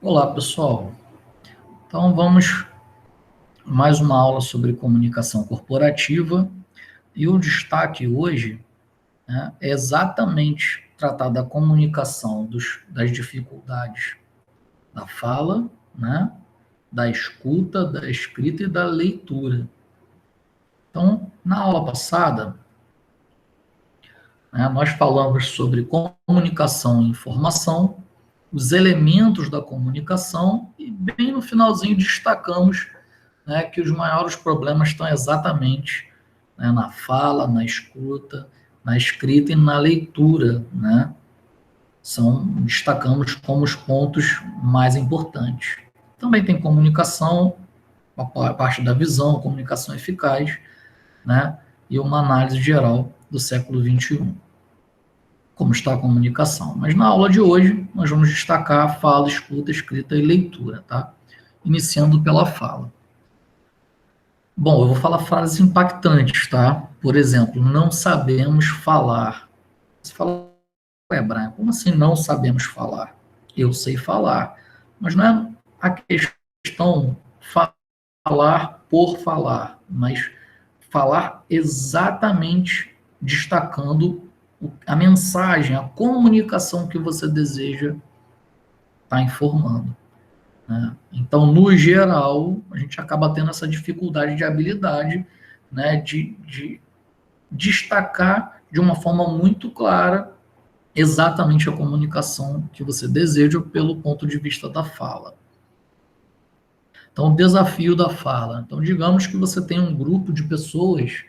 Olá, pessoal. Então, vamos mais uma aula sobre comunicação corporativa e o destaque hoje, né, é exatamente tratar da comunicação das dificuldades da fala, né, da escuta, da escrita e da leitura. Então, na aula passada, né, nós falamos sobre comunicação e informação, os elementos da comunicação e bem no finalzinho destacamos, né, que os maiores problemas estão exatamente, né, na fala, na escuta, na escrita e na leitura, né? Destacamos como os pontos mais importantes. Também tem comunicação, a parte da visão, comunicação eficaz, né? E uma análise geral do século XXI, como está a comunicação. Mas na aula de hoje, nós vamos destacar a fala, escuta, escrita e leitura, tá? Iniciando pela fala. Bom, eu vou falar frases impactantes, tá? Por exemplo, não sabemos falar. Você fala, ué, Brian, como assim não sabemos falar? Eu sei falar. Mas não é a questão falar por falar, mas falar exatamente destacando a mensagem, a comunicação que você deseja estar informando, né? Então, no geral, a gente acaba tendo essa dificuldade de habilidade, né, de destacar de uma forma muito clara exatamente a comunicação que você deseja pelo ponto de vista da fala. Então, o desafio da fala. Então, digamos que você tem um grupo de pessoas,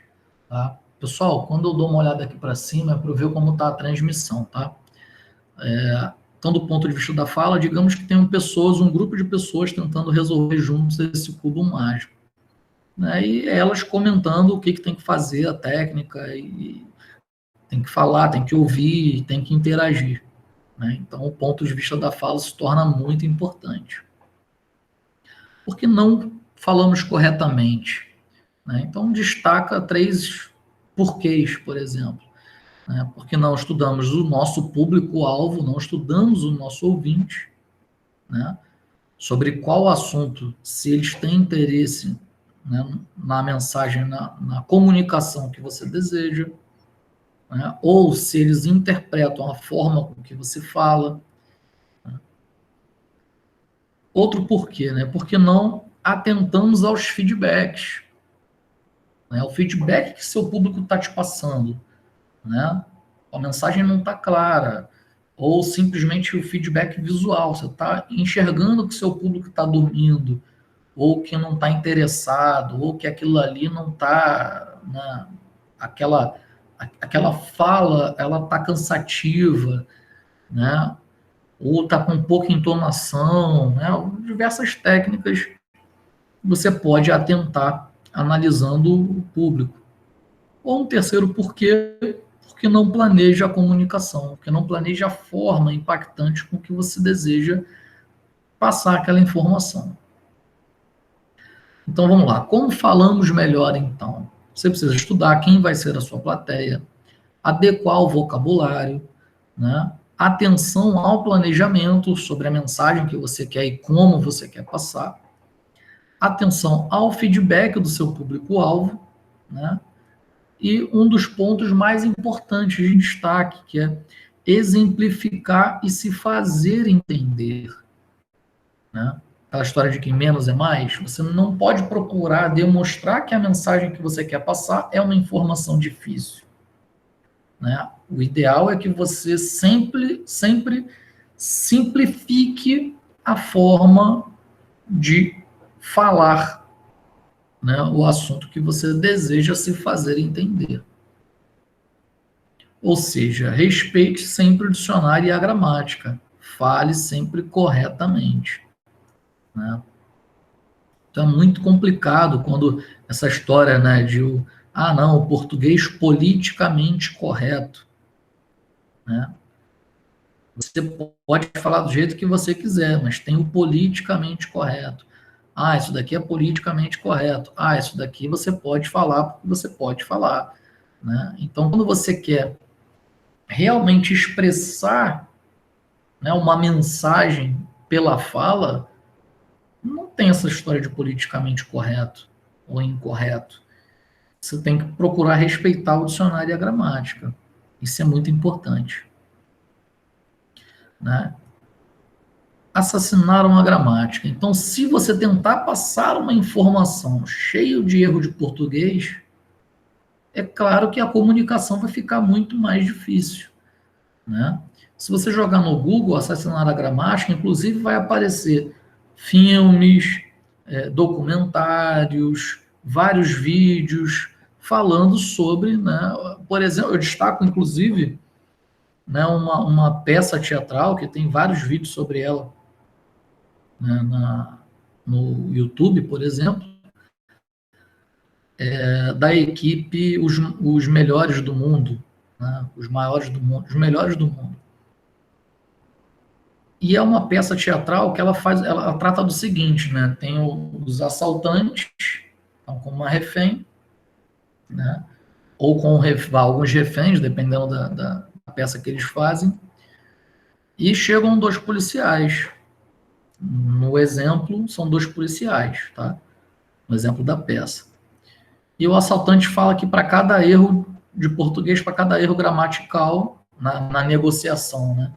tá? Pessoal, quando eu dou uma olhada aqui para cima, é para ver como está a transmissão, tá? Então, do ponto de vista da fala, digamos que tem um grupo de pessoas tentando resolver juntos esse cubo mágico, né? E elas comentando o que tem que fazer, a técnica, e tem que falar, tem que ouvir, tem que interagir, né? Então, o ponto de vista da fala se torna muito importante. Porque não falamos corretamente, né? Então, destaca 3 porquês, por exemplo, né? Porque não estudamos o nosso público-alvo, não estudamos o nosso ouvinte, né? Sobre qual assunto, se eles têm interesse, né, na mensagem, na comunicação que você deseja, né, ou se eles interpretam a forma com que você fala. Né. Outro porquê, né? Porque não atentamos aos feedbacks, né, o feedback que seu público está te passando, né? A mensagem não está clara, ou simplesmente o feedback visual, você está enxergando que seu público está dormindo, ou que não está interessado, ou que aquilo ali não está, né, aquela fala, ela está cansativa, né, ou está com pouca entonação, né, diversas técnicas você pode atentar analisando o público. Ou um terceiro porquê, porque não planeja a comunicação, porque não planeja a forma impactante com que você deseja passar aquela informação. Então vamos lá, como falamos melhor então? Você precisa estudar quem vai ser a sua plateia, adequar o vocabulário, né? Atenção ao planejamento sobre a mensagem que você quer e como você quer passar, atenção ao feedback do seu público-alvo, né? E um dos pontos mais importantes de destaque, que é exemplificar e se fazer entender, né? Aquela história de que menos é mais, você não pode procurar demonstrar que a mensagem que você quer passar é uma informação difícil, né? O ideal é que você sempre simplifique a forma de falar, né, o assunto que você deseja se fazer entender. Ou seja, respeite sempre o dicionário e a gramática. Fale sempre corretamente, né? Então é muito complicado quando essa história, né, não, o português politicamente correto, né? Você pode falar do jeito que você quiser, mas tem o politicamente correto. Ah, isso daqui é politicamente correto. Ah, isso daqui você pode falar porque você pode falar, né? Então, quando você quer realmente expressar, né, uma mensagem pela fala, não tem essa história de politicamente correto ou incorreto. Você tem que procurar respeitar o dicionário e a gramática. Isso é muito importante. Né? Assassinaram a gramática. Então, se você tentar passar uma informação cheia de erro de português, é claro que a comunicação vai ficar muito mais difícil. Né? Se você jogar no Google assassinar a gramática, inclusive vai aparecer filmes, documentários, vários vídeos falando sobre, né? Por exemplo, eu destaco inclusive, né, uma peça teatral que tem vários vídeos sobre ela, né, no YouTube, por exemplo, da equipe os melhores do mundo, né, os maiores do mundo, os melhores do mundo. E é uma peça teatral que ela trata do seguinte, né? Tem os assaltantes, então, com uma refém, né? Ou com alguns reféns, dependendo da peça que eles fazem, e chegam dois policiais. No exemplo, são dois policiais, tá? No exemplo da peça. E o assaltante fala que para cada erro de português, para cada erro gramatical na negociação, né?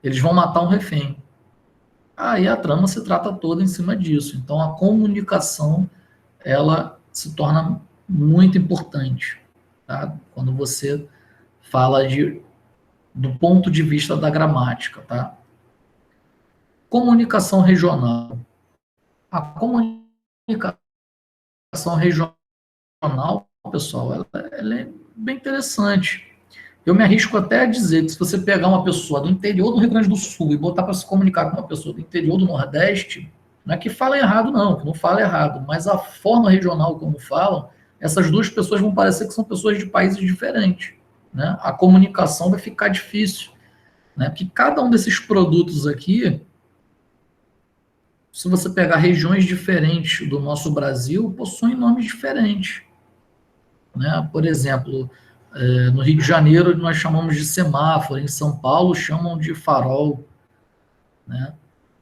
Eles vão matar um refém. Aí a trama se trata toda em cima disso. Então a comunicação ela se torna muito importante, tá? Quando você fala do ponto de vista da gramática, tá? Comunicação regional. A comunicação regional, pessoal, ela é bem interessante. Eu me arrisco até a dizer que se você pegar uma pessoa do interior do Rio Grande do Sul e botar para se comunicar com uma pessoa do interior do Nordeste, não é que fala errado, não, que não fala errado, mas a forma regional como falam, essas duas pessoas vão parecer que são pessoas de países diferentes. Né? A comunicação vai ficar difícil. Né? Porque cada um desses produtos aqui, se você pegar regiões diferentes do nosso Brasil, possuem nomes diferentes. Né? Por exemplo, no Rio de Janeiro nós chamamos de semáforo, em São Paulo chamam de farol, né?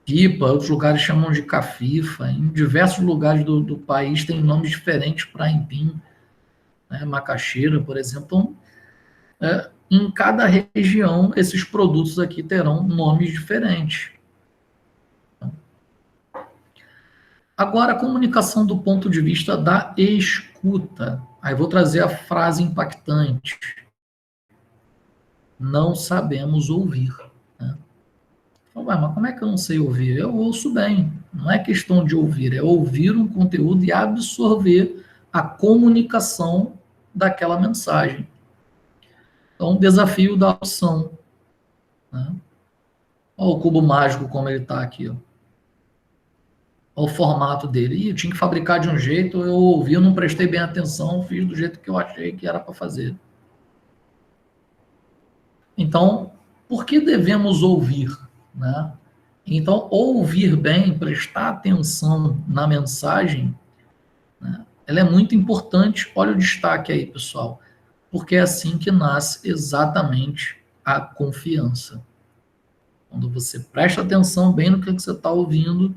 Pipa, outros lugares chamam de cafifa, em diversos lugares do país tem nomes diferentes para empim, né? Macaxeira, por exemplo. Então, em cada região, esses produtos aqui terão nomes diferentes. Agora, a comunicação do ponto de vista da escuta. Aí vou trazer a frase impactante. Não sabemos ouvir. Né? Mas como é que eu não sei ouvir? Eu ouço bem. Não é questão de ouvir, é ouvir um conteúdo e absorver a comunicação daquela mensagem. Então, desafio da audição. Né? Olha o cubo mágico como ele está aqui. Ó. Olha o formato dele. Ih, eu tinha que fabricar de um jeito, eu ouvi, eu não prestei bem atenção, fiz do jeito que eu achei que era para fazer. Então, por que devemos ouvir? Né? Então, ouvir bem, prestar atenção na mensagem, né? Ela é muito importante. Olha o destaque aí, pessoal, porque é assim que nasce exatamente a confiança. Quando você presta atenção bem no que você está ouvindo,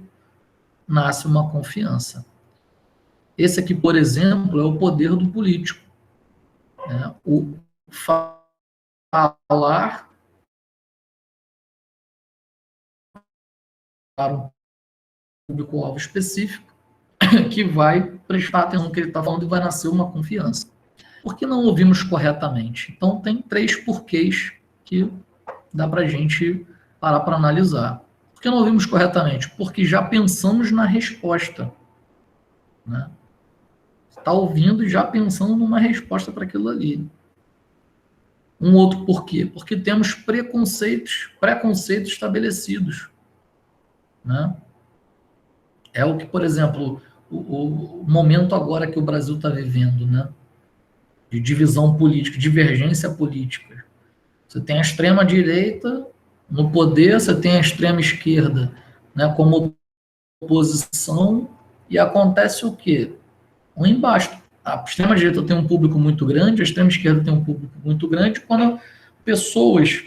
nasce uma confiança. Esse aqui, por exemplo, é o poder do político. Né? O falar para um público-alvo específico que vai prestar atenção no que ele está falando e vai nascer uma confiança. Por que não ouvimos corretamente? Então, tem 3 porquês que dá para a gente parar para analisar. Por que não ouvimos corretamente? Porque já pensamos na resposta. Né? Está ouvindo e já pensando numa resposta para aquilo ali. Um outro porquê? Porque temos preconceitos estabelecidos. Né? É o que, por exemplo, o momento agora que o Brasil está vivendo, né? De divisão política, divergência política. Você tem a extrema-direita no poder, você tem a extrema-esquerda, né, como oposição, e acontece o quê? Um embaixo. A extrema-direita tem um público muito grande, a extrema-esquerda tem um público muito grande, quando pessoas,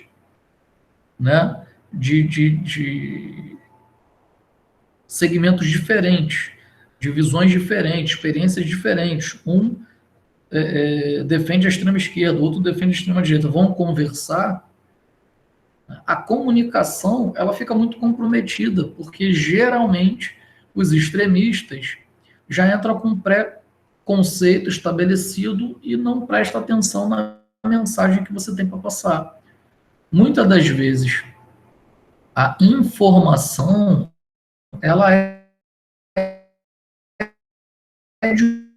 né, de segmentos diferentes, de visões diferentes, experiências diferentes. Um defende a extrema esquerda, o outro defende a extrema direita. Vão conversar. A comunicação ela fica muito comprometida, porque geralmente os extremistas já entram com pré-conceito estabelecido e não prestam atenção na mensagem que você tem para passar. Muitas das vezes, a informação ela é de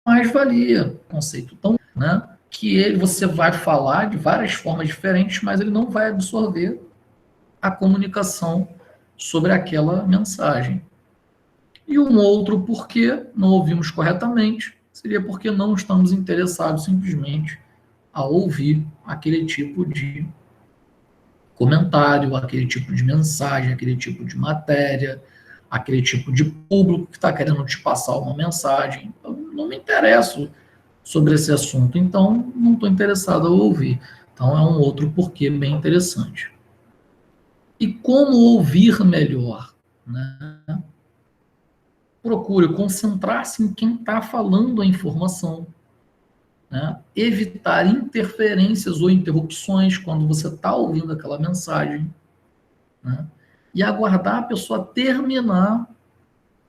mais-valia, conceito tão, né, que você vai falar de várias formas diferentes, mas ele não vai absorver a comunicação sobre aquela mensagem. E um outro porquê não ouvimos corretamente seria porque não estamos interessados simplesmente a ouvir aquele tipo de comentário, aquele tipo de mensagem, aquele tipo de matéria, aquele tipo de público que está querendo te passar uma mensagem. Eu não me interesso sobre esse assunto, então não estou interessado a ouvir. Então é um outro porquê bem interessante. E como ouvir melhor? Né? Procure concentrar-se em quem está falando a informação. Né? Evitar interferências ou interrupções quando você está ouvindo aquela mensagem. Né? E aguardar a pessoa terminar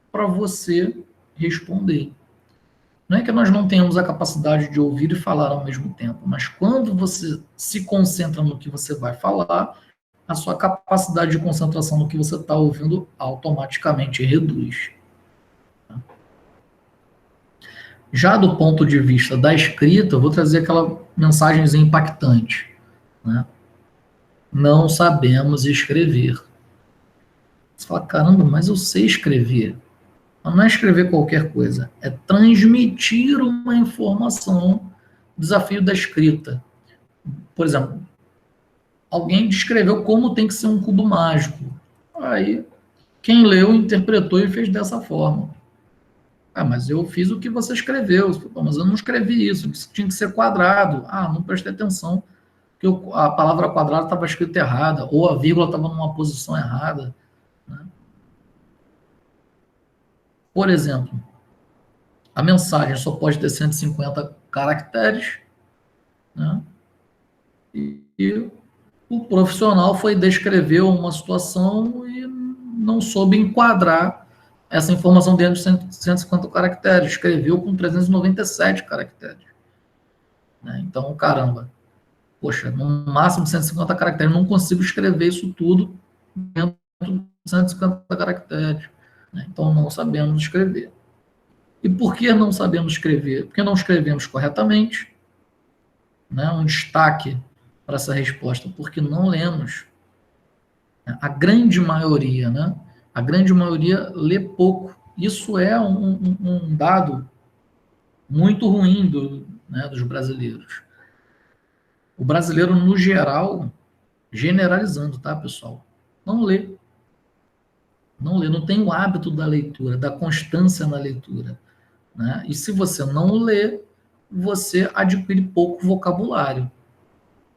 para você responder. Não é que nós não tenhamos a capacidade de ouvir e falar ao mesmo tempo, mas quando você se concentra no que você vai falar, a sua capacidade de concentração no que você está ouvindo automaticamente reduz. Já do ponto de vista da escrita, eu vou trazer aquela mensagem impactante. Né? Não sabemos escrever. Você fala, caramba, mas eu sei escrever. Mas não é escrever qualquer coisa, é transmitir uma informação. Desafio da escrita. Por exemplo, alguém descreveu como tem que ser um cubo mágico. Aí, quem leu, interpretou e fez dessa forma. Ah, mas eu fiz o que você escreveu. Mas eu não escrevi isso. Isso tinha que ser quadrado. Ah, não prestei atenção. Que a palavra quadrado estava escrita errada. Ou a vírgula estava numa posição errada. Né? Por exemplo, a mensagem só pode ter 150 caracteres. Né? E o profissional foi descrever uma situação e não soube enquadrar essa informação dentro de 150 caracteres. Escreveu com 397 caracteres. Né? Então, caramba, poxa, no máximo de 150 caracteres, não consigo escrever isso tudo dentro de 150 caracteres. Né? Então, não sabemos escrever. E por que não sabemos escrever? Porque não escrevemos corretamente. Né? Um destaque para essa resposta, porque não lemos. A grande maioria, né? A grande maioria lê pouco. Isso é um dado muito ruim dos brasileiros. O brasileiro, no geral, generalizando, tá, pessoal? Não lê. Não lê, não tem o hábito da leitura, da constância na leitura. Né? E se você não lê, você adquire pouco vocabulário,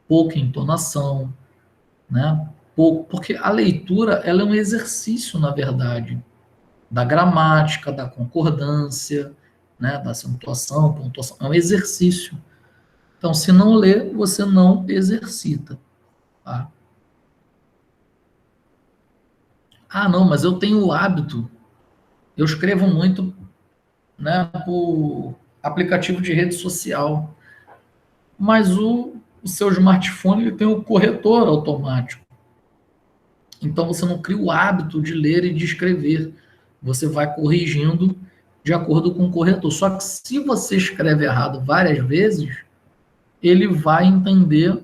pouca entonação, né? Pouco, porque a leitura ela é um exercício, na verdade, da gramática, da concordância, né? Da acentuação, pontuação. É um exercício. Então, se não lê, você não exercita. Tá? Ah, não, mas eu tenho o hábito. Eu escrevo muito, né, por aplicativo de rede social. Mas o seu smartphone ele tem o corretor automático. Então você não cria o hábito de ler e de escrever. Você vai corrigindo de acordo com o corretor. Só que se você escreve errado várias vezes, ele vai entender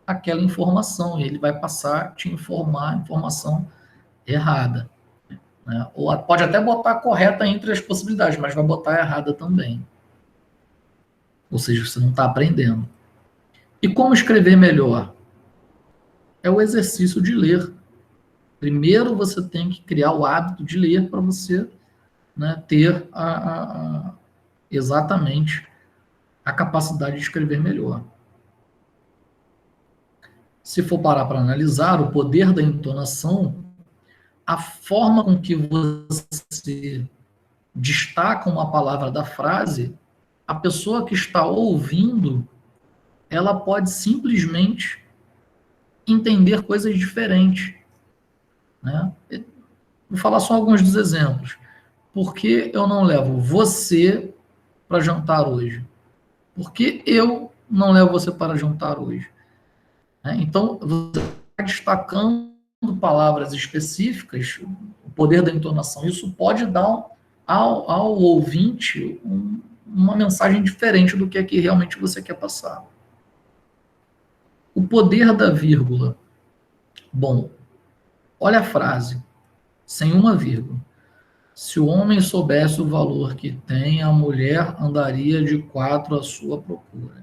aquela informação e ele vai passar a te informar a informação errada. Né? Ou pode até botar a correta entre as possibilidades, mas vai botar a errada também. Ou seja, você não está aprendendo. E como escrever melhor? É o exercício de ler. Primeiro você tem que criar o hábito de ler para você, né, ter exatamente a capacidade de escrever melhor. Se for parar para analisar, o poder da entonação a forma com que você destaca uma palavra da frase, a pessoa que está ouvindo, ela pode simplesmente entender coisas diferentes, né? Vou falar só alguns dos exemplos. Por que eu não levo você para jantar hoje? Por que eu não levo você para jantar hoje? Né? Então, você está destacando palavras específicas, o poder da entonação. Isso pode dar ao ouvinte uma mensagem diferente do que é que realmente você quer passar. O poder da vírgula. Bom, olha a frase, sem uma vírgula. Se o homem soubesse o valor que tem, a mulher andaria de 4 à sua procura.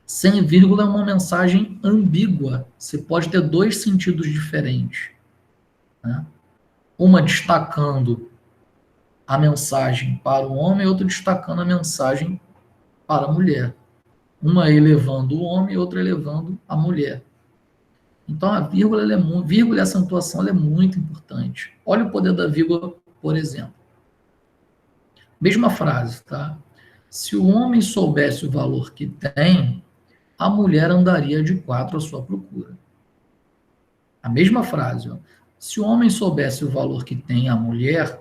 Sem vírgula é uma mensagem ambígua. Você pode ter dois sentidos diferentes, né? Uma destacando a mensagem para o homem, outra destacando a mensagem para a mulher. Uma elevando o homem, outra elevando a mulher. Então a vírgula, vírgula e acentuação é muito importante. Olha o poder da vírgula, por exemplo. Mesma frase, tá? Se o homem soubesse o valor que tem, a mulher andaria de 4 à sua procura. A mesma frase, ó. Se o homem soubesse o valor que tem, a mulher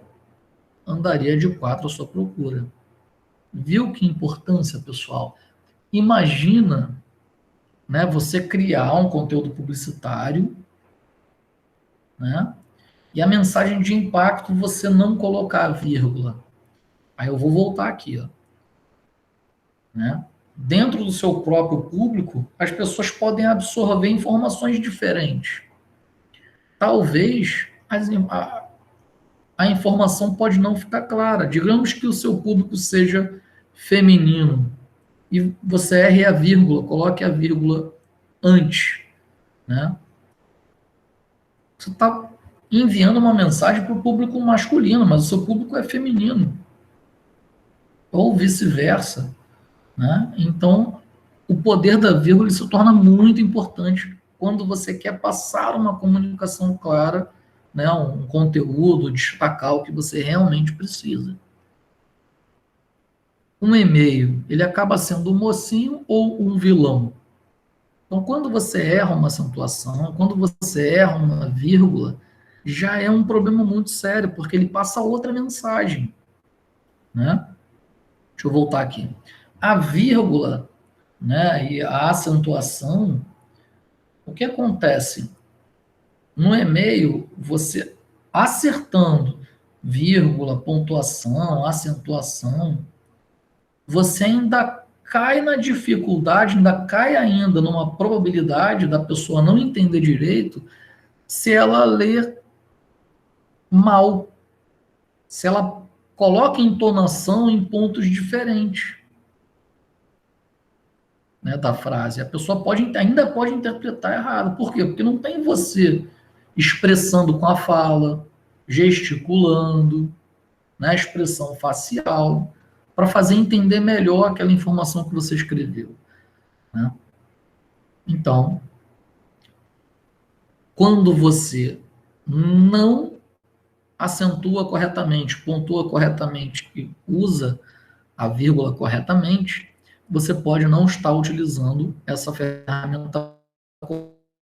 andaria de 4 à sua procura. Viu que importância, pessoal? Imagina, né, você criar um conteúdo publicitário, né, e a mensagem de impacto você não colocar a vírgula. Aí eu vou voltar aqui, ó, né? Dentro do seu próprio público, as pessoas podem absorver informações diferentes. Talvez a informação pode não ficar clara. Digamos que o seu público seja feminino e você erre a vírgula, coloque a vírgula antes, né? Você está enviando uma mensagem para o público masculino, mas o seu público é feminino. Ou vice-versa, né? Então, o poder da vírgula se torna muito importante quando você quer passar uma comunicação clara, né? Um conteúdo, destacar o que você realmente precisa. Um e-mail, ele acaba sendo um mocinho ou um vilão? Então, quando você erra uma acentuação, quando você erra uma vírgula, já é um problema muito sério, porque ele passa outra mensagem, né? Deixa eu voltar aqui. A vírgula, né, e a acentuação, o que acontece? No e-mail, você acertando vírgula, pontuação, acentuação, você ainda cai na dificuldade, ainda cai ainda numa probabilidade da pessoa não entender direito se ela ler mal, se ela coloca entonação em pontos diferentes, né, da frase. A pessoa ainda pode interpretar errado. Por quê? Porque não tem você expressando com a fala, gesticulando, né, expressão facial, para fazer entender melhor aquela informação que você escreveu, né? Então, quando você não acentua corretamente, pontua corretamente e usa a vírgula corretamente, você pode não estar utilizando essa ferramenta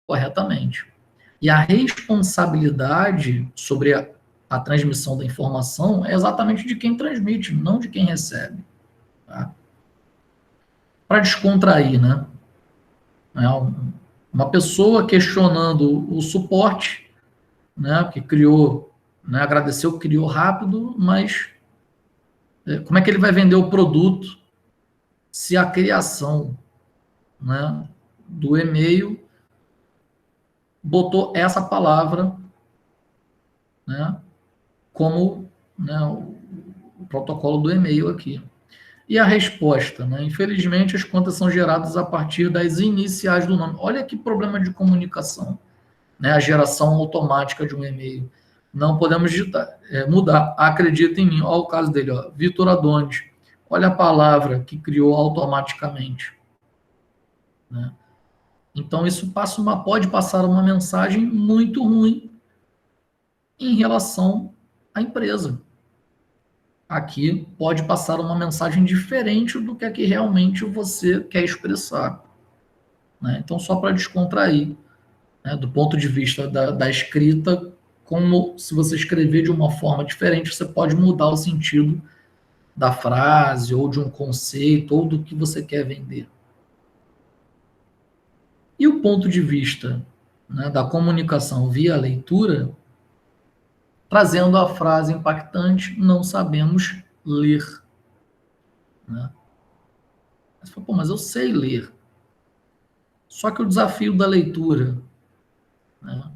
corretamente. E a responsabilidade sobre a transmissão da informação é exatamente de quem transmite, não de quem recebe. Tá? Para descontrair, né? Uma pessoa questionando o suporte, né, que criou, né, agradeceu que criou rápido, mas como é que ele vai vender o produto se a criação, né, do e-mail botou essa palavra, né, como, né, o protocolo do e-mail aqui. E a resposta, né? Infelizmente, as contas são geradas a partir das iniciais do nome. Olha que problema de comunicação, né? A geração automática de um e-mail. Não podemos mudar. Acredita em mim. Olha o caso dele, ó. Vitor Adonis. Olha a palavra que criou automaticamente, né? Então, isso pode passar uma mensagem muito ruim, em relação à empresa. Aqui pode passar uma mensagem diferente do que aqui realmente você quer expressar, né? Então, só para descontrair, né, do ponto de vista da escrita, como se você escrever de uma forma diferente, você pode mudar o sentido da frase, ou de um conceito, ou do que você quer vender. E o ponto de vista, né, da comunicação via leitura, trazendo a frase impactante: não sabemos ler. Né? Você fala, pô, mas eu sei ler. Só que o desafio da leitura, né,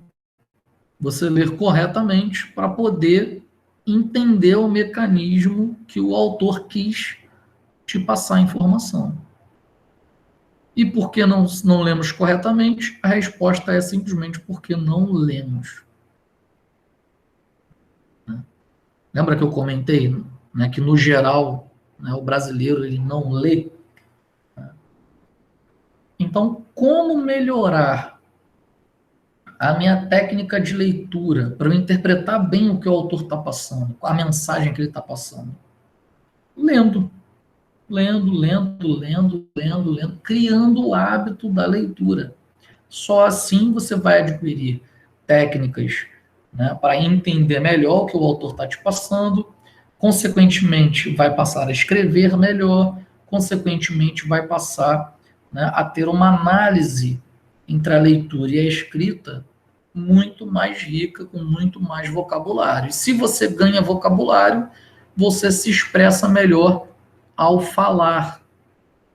você ler corretamente para poder entender o mecanismo que o autor quis te passar a informação. E por que não lemos corretamente? A resposta é simplesmente porque não lemos. Né? Lembra que eu comentei, né, que, no geral, né, o brasileiro ele não lê? Então, como melhorar a minha técnica de leitura para eu interpretar bem o que o autor está passando, a mensagem que ele está passando? Lendo. Lendo, criando o hábito da leitura. Só assim você vai adquirir técnicas, né, para entender melhor o que o autor está te passando, consequentemente vai passar a escrever melhor, consequentemente vai passar, né, a ter uma análise entre a leitura e a escrita muito mais rica, com muito mais vocabulário. E se você ganha vocabulário, você se expressa melhor ao falar,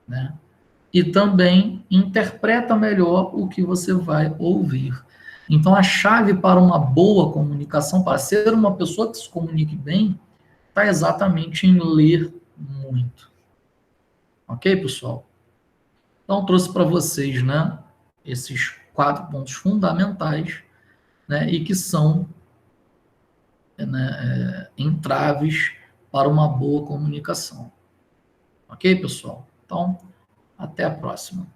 né? E também interpreta melhor o que você vai ouvir. Então, a chave para uma boa comunicação, para ser uma pessoa que se comunique bem, está exatamente em ler muito. Ok, pessoal? Então, trouxe para vocês, né, esses 4 pontos fundamentais, né, e que são, né, entraves para uma boa comunicação. Ok, pessoal? Então, até a próxima.